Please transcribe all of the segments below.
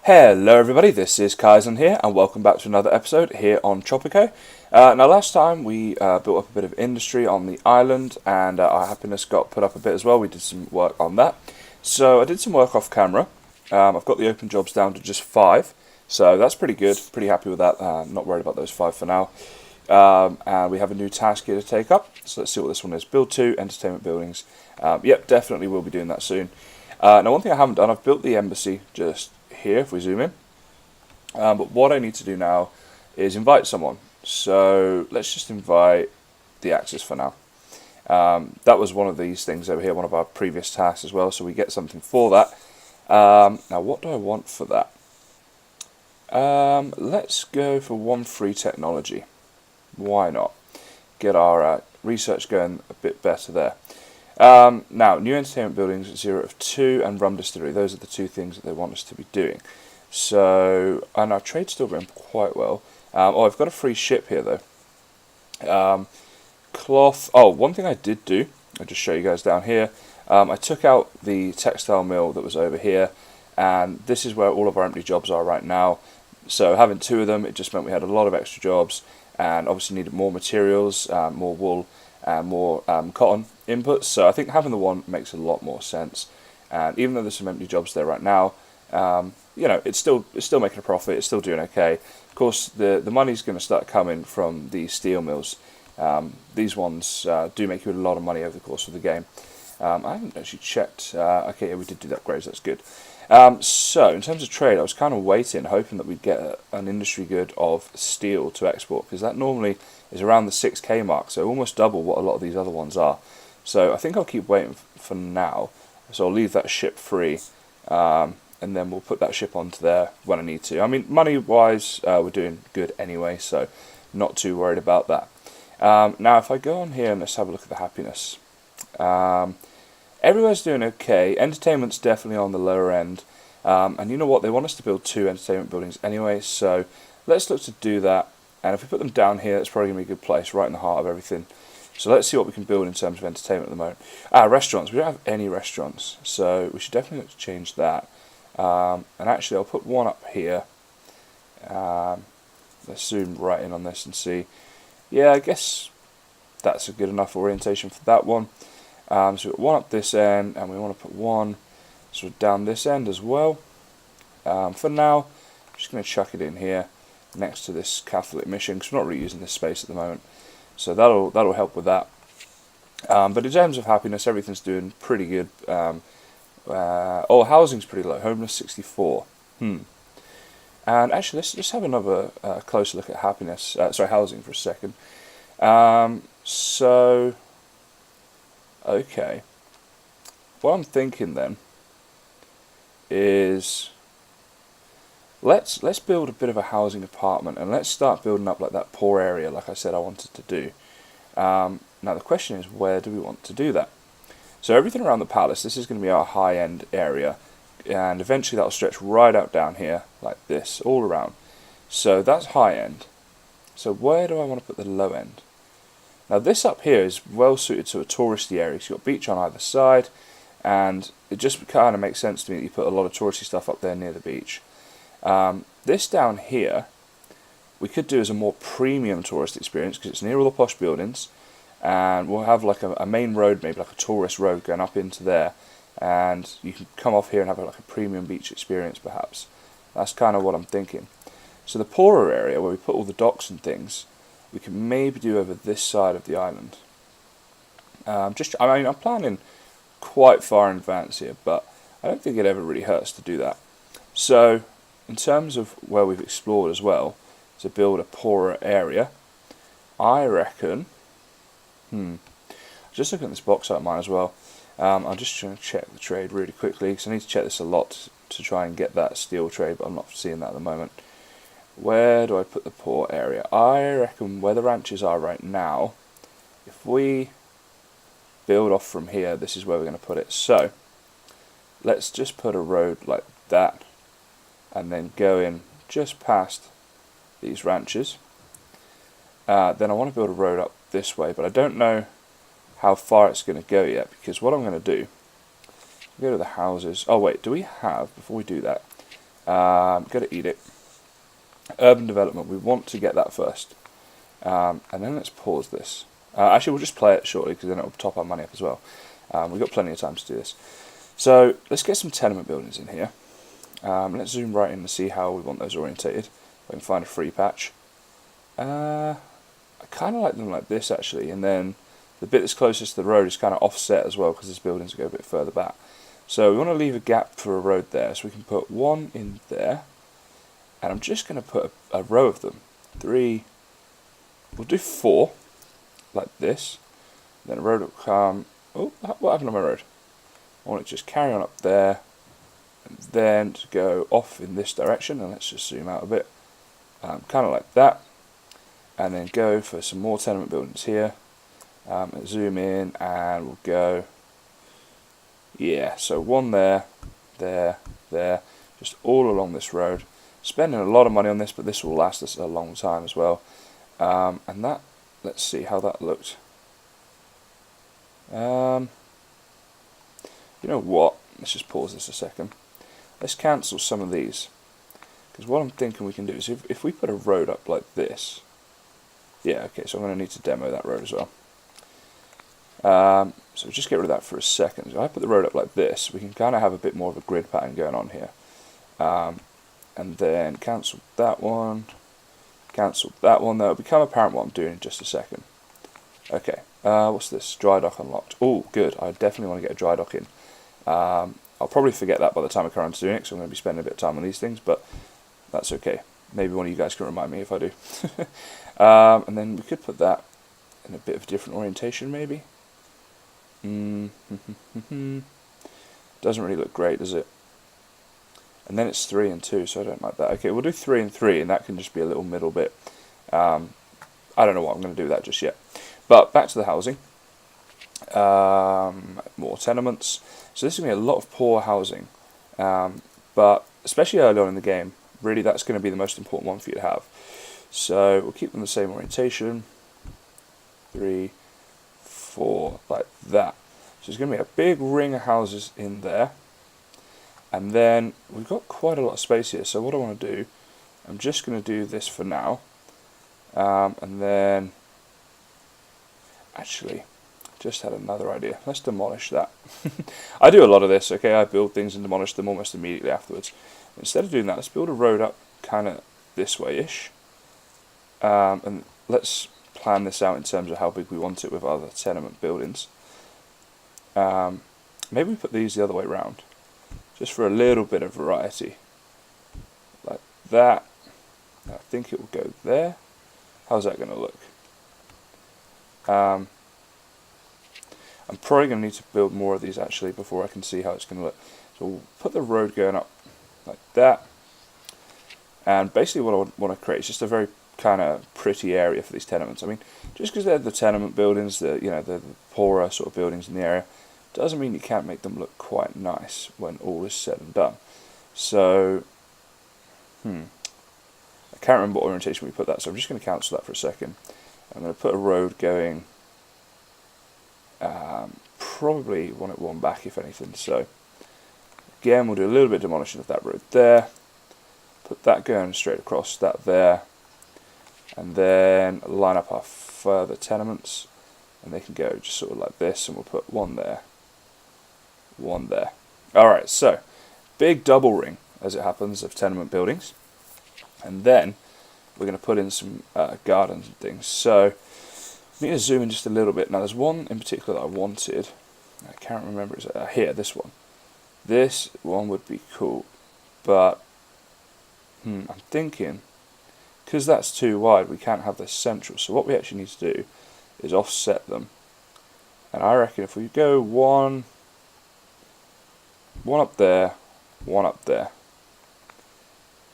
Hello everybody, this is Kysen here, and welcome back to another episode here on Tropico. Now last time we built up a bit of industry on the island, and our happiness got put up a bit as well. We did some work on that. So I did some work off camera. I've got the open jobs down to just 5, so that's pretty good, pretty happy with that. Not worried about those 5 for now. And we have a new task here to take up, so let's see what this one is. Build 2 entertainment buildings. Yep, definitely will be doing that soon. Now one thing I haven't done, I've built the embassy just here if we zoom in, but what I need to do now is invite someone. So let's just invite the Axis for now. That was one of these things over here, one of our previous tasks as well, so we get something for that. Now what do I want for that? Let's go for 1 free technology. Why not? Get our research going a bit better there. Now, new entertainment buildings, 0 of 2, and rum distillery. Those are the 2 things that they want us to be doing. So, and our trade's still going quite well. Oh, I've got a free ship here though. Cloth. Oh, one thing I did do, I'll just show you guys down here. I took out the textile mill that was over here, and this is where all of our empty jobs are right now. So having 2 of them, it just meant we had a lot of extra jobs, and obviously needed more materials, more wool, and more cotton inputs. So I think having the one makes a lot more sense. And even though there's some empty jobs there right now, you know, it's still making a profit. It's still doing okay. Of course, the money's going to start coming from the steel mills. These ones do make you a lot of money over the course of the game. I haven't actually checked. Okay, yeah, we did do that upgrades. That's good. So in terms of trade, I was kind of waiting, hoping that we'd get an industry good of steel to export, because that normally is around the 6k mark, so almost double what a lot of these other ones are. So I think I'll keep waiting for now. So I'll leave that ship free, and then we'll put that ship onto there when I need to. I mean, money-wise, we're doing good anyway, so not too worried about that. Now, if I go on here and let's have a look at the happiness. Everywhere's doing okay. Entertainment's definitely on the lower end. And you know what? They want us to build 2 entertainment buildings anyway, so let's look to do that. And if we put them down here, it's probably going to be a good place, right in the heart of everything. So let's see what we can build in terms of entertainment at the moment. Restaurants. We don't have any restaurants, so we should definitely look to change that. And actually, I'll put one up here. Let's zoom right in on this and see. Yeah, I guess that's a good enough orientation for that one. So we've got one up this end, and we want to put one sort of down this end as well. For now, I'm just going to chuck it in here next to this Catholic mission, because we're not really using this space at the moment. So that'll help with that. But in terms of happiness, everything's doing pretty good. Housing's pretty low. Homeless 64. And actually, let's just have another closer look at happiness. Housing for a second. Okay. What I'm thinking then is let's build a bit of a housing apartment, and let's start building up like that poor area, like I said I wanted to do. Now the question is, where do we want to do that? So everything around the palace, this is going to be our high-end area, and eventually that'll stretch right out down here like this, all around. So that's high-end. So where do I want to put the low-end? Now this up here is well suited to a touristy area. So you've got beach on either side, and it just kind of makes sense to me that you put a lot of touristy stuff up there near the beach. This down here we could do as a more premium tourist experience, because it's near all the posh buildings, and we'll have like a main road, maybe like a tourist road going up into there, and you can come off here and have like a premium beach experience perhaps. That's kind of what I'm thinking. So the poorer area where we put all the docks and things, we can maybe do over this side of the island. I'm planning quite far in advance here, but I don't think it ever really hurts to do that. So in terms of where we've explored as well, to build a poorer area, I reckon, just looking at this box out of mine as well, I'm just trying to check the trade really quickly, because I need to check this a lot to try and get that steel trade, but I'm not seeing that at the moment. Where do I put the poor area? I reckon where the ranches are right now, if we build off from here, this is where we're going to put it. So let's just put a road like that, and then go in just past these ranches. Then I want to build a road up this way, but I don't know how far it's going to go yet, because what I'm going to do, go to the houses. Oh wait, do we have, before we do that, Go to edict. Urban development, we want to get that first. And then let's pause this. Actually, we'll just play it shortly because then it'll top our money up as well. We've got plenty of time to do this. So let's get some tenement buildings in here. Let's zoom right in to see how we want those orientated. If I can find a free patch. I kind of like them like this actually, and then the bit that's closest to the road is kind of offset as well because this buildings go a bit further back. So we want to leave a gap for a road there, so we can put one in there, and I'm just going to put a row of them. 3, we'll do 4, like this. Then a road will come. Oh, what happened on my road? I want it to just carry on up there, and then to go off in this direction, and let's just zoom out a bit. Kind of like that. And then go for some more tenement buildings here. Zoom in, and we'll go. Yeah, so one there, there, just all along this road. Spending a lot of money on this, but this will last us a long time as well. And that, let's see how that looked. You know what? Let's just pause this a second. Let's cancel some of these. Because what I'm thinking we can do is if we put a road up like this. Yeah, okay, so I'm going to need to demo that road as well. So just get rid of that for a second. So if I put the road up like this, we can kind of have a bit more of a grid pattern going on here. And then cancel that one. Cancel that one. That'll become apparent what I'm doing in just a second. Okay, what's this? Dry dock unlocked. Oh, good. I definitely want to get a dry dock in. I'll probably forget that by the time I come around to doing it, so I'm going to be spending a bit of time on these things, but that's okay. Maybe one of you guys can remind me if I do. And then we could put that in a bit of a different orientation, maybe. Doesn't really look great, does it? And then it's 3 and 2, so I don't like that. Okay, we'll do 3 and 3, and that can just be a little middle bit. I don't know what I'm going to do with that just yet. But back to the housing. More tenements. So this is going to be a lot of poor housing. But especially early on in the game, really that's going to be the most important one for you to have. So we'll keep them the same orientation. 3, 4, like that. So there's going to be a big ring of houses in there. And then we've got quite a lot of space here, so what I want to do, I'm just going to do this for now. And then, actually, just had another idea. Let's demolish that. I do a lot of this, okay? I build things and demolish them almost immediately afterwards. Instead of doing that, let's build a road up kind of this way-ish. And let's plan this out in terms of how big we want it with other tenement buildings. Maybe we put these the other way around. Just for a little bit of variety. Like that. I think it will go there. How's that going to look? I'm probably going to need to build more of these actually before I can see how it's going to look. So we'll put the road going up like that. And basically what I want to create is just a very kind of pretty area for these tenements. I mean, just because they're the tenement buildings, the poorer sort of buildings in the area, doesn't mean you can't make them look quite nice when all is said and done. So, I can't remember what orientation we put that, so I'm just going to cancel that for a second. I'm going to put a road going, probably want it one back if anything. So, again, we'll do a little bit of demolition of that road there. Put that going straight across that there. And then line up our further tenements. And they can go just sort of like this, and we'll put one there. One there. Alright, so big double ring, as it happens, of tenement buildings. And then we're going to put in some gardens and things. So I need to zoom in just a little bit. Now there's one in particular that I wanted. I can't remember. It's here, this one. This one would be cool. But I'm thinking, because that's too wide, we can't have this central. So what we actually need to do is offset them. And I reckon if we go one up there, one up there.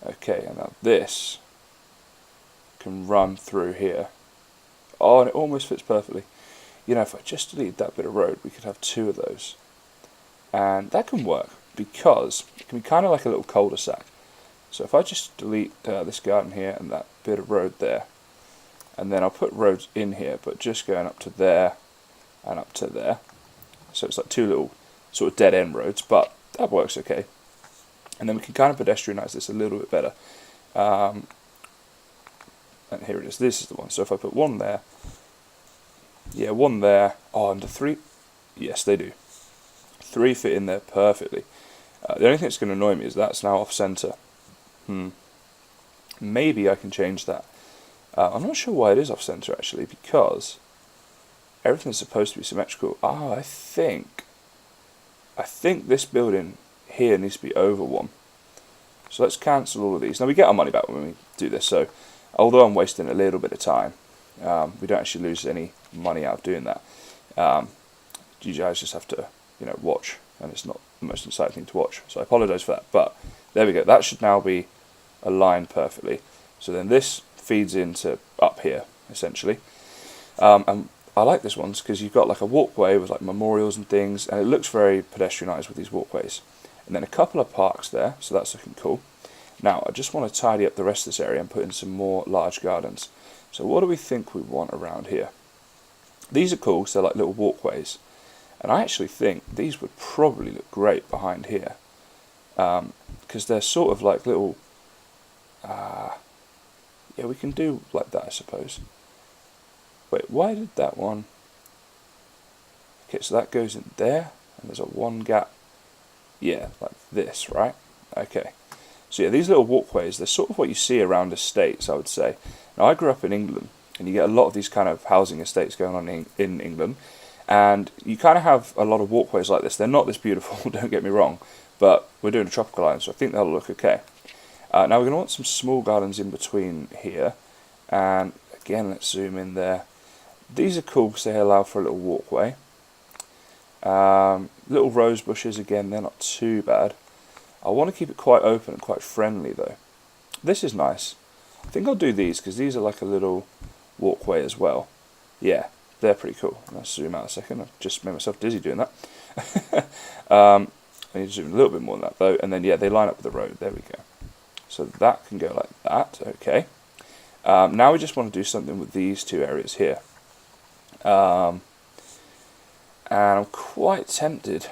Okay, and now this can run through here. Oh, and it almost fits perfectly. You know, if I just delete that bit of road, we could have 2 of those. And that can work, because it can be kind of like a little cul-de-sac. So if I just delete this garden here and that bit of road there, and then I'll put roads in here, but just going up to there and up to there. So it's like 2 little sort of dead-end roads, but that works okay. And then we can kind of pedestrianise this a little bit better. And here it is. This is the one. So if I put one there, yeah, one there. Oh, and the 3. Yes, they do. 3 fit in there perfectly. The only thing that's going to annoy me is that's now off centre. Maybe I can change that. I'm not sure why it is off centre actually, because everything's supposed to be symmetrical. I think this building here needs to be over 1. So let's cancel all of these. Now we get our money back when we do this, so although I'm wasting a little bit of time, we don't actually lose any money out of doing that. You guys just have to, watch, and it's not the most exciting thing to watch, so I apologise for that. But there we go. That should now be aligned perfectly. So then this feeds into up here, essentially. And I like this one because you've got like a walkway with like memorials and things, and it looks very pedestrianised with these walkways. And then a couple of parks there, so that's looking cool. Now I just want to tidy up the rest of this area and put in some more large gardens. So what do we think we want around here? These are cool, so they're like little walkways. And I actually think these would probably look great behind here. Because they're sort of like little... yeah, we can do like that, I suppose. Wait, why did that one... Okay, so that goes in there, and there's a one gap. Yeah, like this, right? Okay. So yeah, these little walkways, they're sort of what you see around estates, I would say. Now, I grew up in England, and you get a lot of these kind of housing estates going on in England, and you kind of have a lot of walkways like this. They're not this beautiful, don't get me wrong, but we're doing a tropical island, so I think that'll look okay. Now we're going to want some small gardens in between here, and again, let's zoom in there. These are cool because they allow for a little walkway. Little rose bushes, again, they're not too bad. I want to keep it quite open and quite friendly though. This is nice. I think I'll do these because these are like a little walkway as well. Yeah, they're pretty cool. Let's zoom out a second. I've just made myself dizzy doing that. I need to zoom a little bit more than that though, and then yeah, they line up with the road. There we go. So that can go like that. Okay. Now we just want to do something with these two areas here. And I'm quite tempted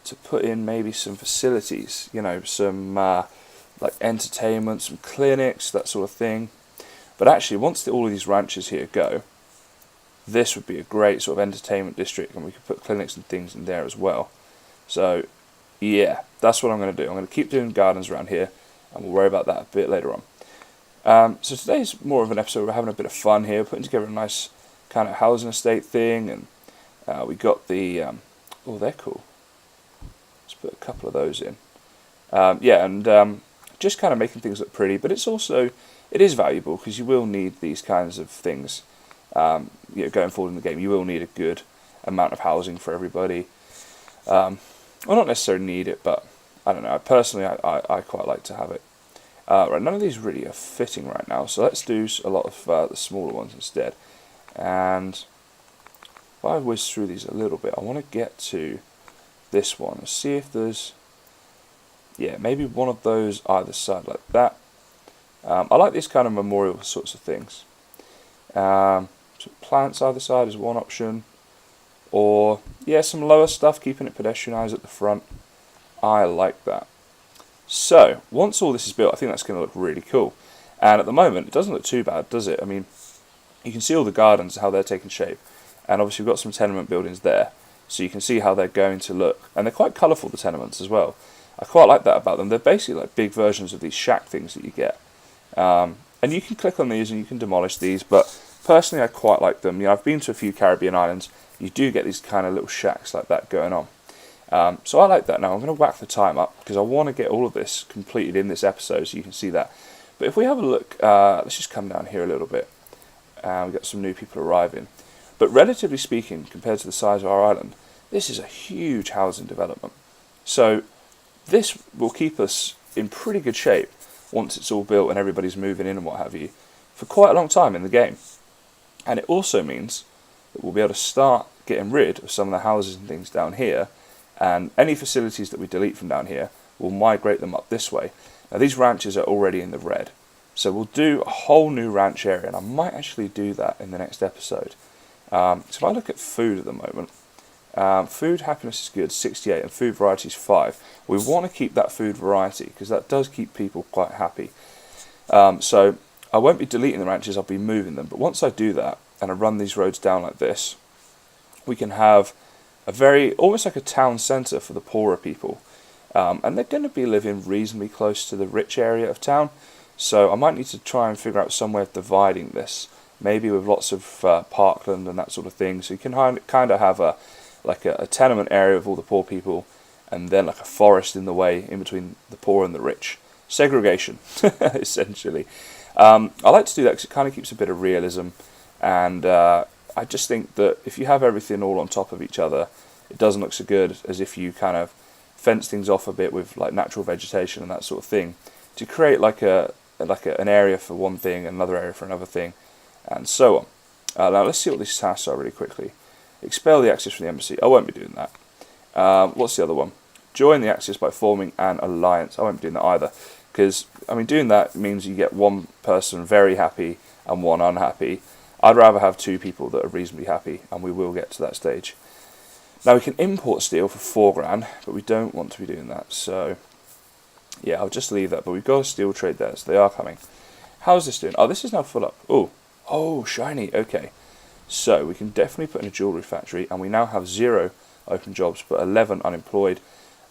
to put in maybe some facilities, some like entertainment, some clinics, that sort of thing. But actually, once all of these ranches here go, this would be a great sort of entertainment district, and we could put clinics and things in there as well. So yeah, that's what I'm going to do. I'm going to keep doing gardens around here, and we'll worry about that a bit later on. So today's more of an episode. We're having a bit of fun here, putting together a nice kind of housing estate thing, and we got the oh, they're cool. Let's put a couple of those in. Yeah, and just kind of making things look pretty, but it is valuable because you will need these kinds of things. Going forward in the game, you will need a good amount of housing for everybody. Well, not necessarily need it, but I don't know. Personally, I quite like to have it. Right, none of these really are fitting right now, so let's do a lot of the smaller ones instead. And if I whiz through these a little bit, I want to get to this one. Let's see if there's, yeah, maybe one of those either side like that. I like these kind of memorial sorts of things. Some plants either side is one option, or yeah, some lower stuff, keeping it pedestrianised at the front. I like that. So once all this is built, I think that's going to look really cool. And at the moment, it doesn't look too bad, does it? I mean, you can see all the gardens, how they're taking shape, and obviously we've got some tenement buildings there, so you can see how they're going to look. And they're quite colourful, the tenements as well. I quite like that about them. They're basically like big versions of these shack things that you get. And you can click on these and you can demolish these, but personally I quite like them. I've been to a few Caribbean islands. You do get these kind of little shacks like that going on. So I like that. Now I'm going to whack the time up because I want to get all of this completed in this episode so you can see that. But if we have a look, let's just come down here a little bit. We've got some new people arriving. But relatively speaking, compared to the size of our island, this is a huge housing development. So this will keep us in pretty good shape once it's all built and everybody's moving in and what have you, for quite a long time in the game. And it also means that we'll be able to start getting rid of some of the houses and things down here, and any facilities that we delete from down here, we'll migrate them up this way. Now these ranches are already in the red, so we'll do a whole new ranch area, and I might actually do that in the next episode. So if I look at food at the moment, Food happiness is good, 68, and food variety is 5. We want to keep that food variety because that does keep people quite happy. So I won't be deleting the ranches, I'll be moving them. But once I do that and I run these roads down like this, we can have almost like a town centre for the poorer people. And they're going to be living reasonably close to the rich area of town. So I might need to try and figure out some way of dividing this. Maybe with lots of parkland and that sort of thing. So you can kind of have a tenement area of all the poor people, and then like a forest in the way in between the poor and the rich. Segregation, essentially. I like to do that because it kind of keeps a bit of realism, and I just think that if you have everything all on top of each other, it doesn't look so good as if you kind of fence things off a bit with like natural vegetation and that sort of thing to create an area for one thing, another area for another thing, and so on. Now let's see what these tasks are really quickly. Expel the Axis from the embassy. I won't be doing that. What's the other one? Join the Axis by forming an alliance. I won't be doing that either, because doing that means you get one person very happy and one unhappy. I'd rather have two people that are reasonably happy, and we will get to that stage. Now we can import steel for 4 grand, but we don't want to be doing that. So yeah, I'll just leave that. But we've got a steel trade there, so they are coming. How's this doing? Oh, this is now full up. Oh, shiny. Okay. So we can definitely put in a jewellery factory, and we now have 0 open jobs, but 11 unemployed,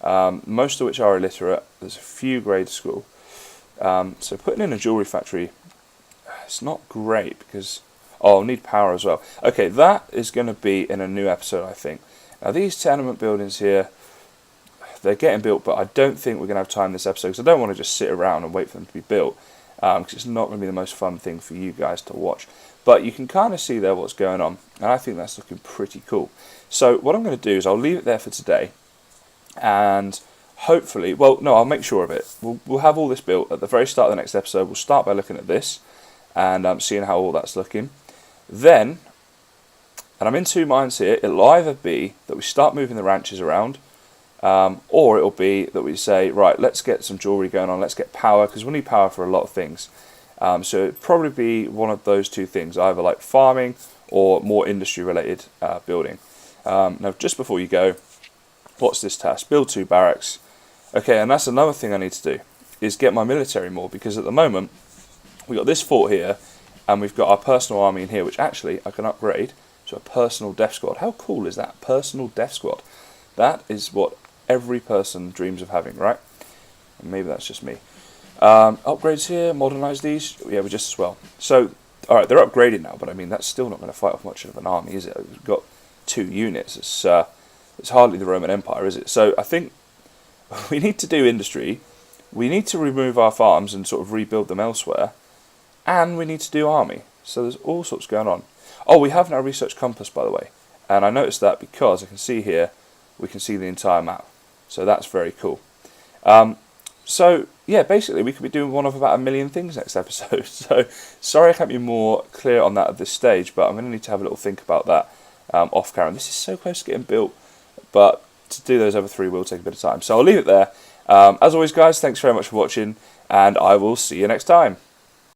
most of which are illiterate. There's a few grade school. So putting in a jewellery factory, it's not great because I'll need power as well. Okay, that is going to be in a new episode, I think. Now these tenement buildings here, they're getting built, but I don't think we're going to have time this episode because I don't want to just sit around and wait for them to be built, because it's not going to be the most fun thing for you guys to watch. But you can kind of see there what's going on, and I think that's looking pretty cool. So what I'm going to do is I'll leave it there for today, and hopefully, well, no, I'll make sure of it. We'll have all this built at the very start of the next episode. We'll start by looking at this and seeing how all that's looking. Then, and I'm in 2 minds here, it'll either be that we start moving the ranches around, or it'll be that we say, right, let's get some jewellery going on, let's get power, because we'll need power for a lot of things. So it'd probably be one of those 2 things, either like farming or more industry-related building. Now, just before you go, what's this task? Build 2 barracks. Okay, and that's another thing I need to do, is get my military more, because at the moment, we've got this fort here, and we've got our personal army in here, which actually I can upgrade to a personal death squad. How cool is that? Personal death squad. That is what every person dreams of having, right? And maybe that's just me. Upgrades here, modernise these. Yeah, we just as well. So, alright, they're upgraded now, but that's still not going to fight off much of an army, is it? We've got 2 units. It's hardly the Roman Empire, is it? So I think we need to do industry. We need to remove our farms and sort of rebuild them elsewhere. And we need to do army. So there's all sorts going on. Oh, we have now research compass, by the way. And I noticed that because I can see here, we can see the entire map. So that's very cool. So, yeah, basically we could be doing one of about 1 million things next episode. So, sorry I can't be more clear on that at this stage, but I'm going to need to have a little think about that off camera. This is so close to getting built, but to do those other 3 will take a bit of time. So I'll leave it there. As always, guys, thanks very much for watching, and I will see you next time.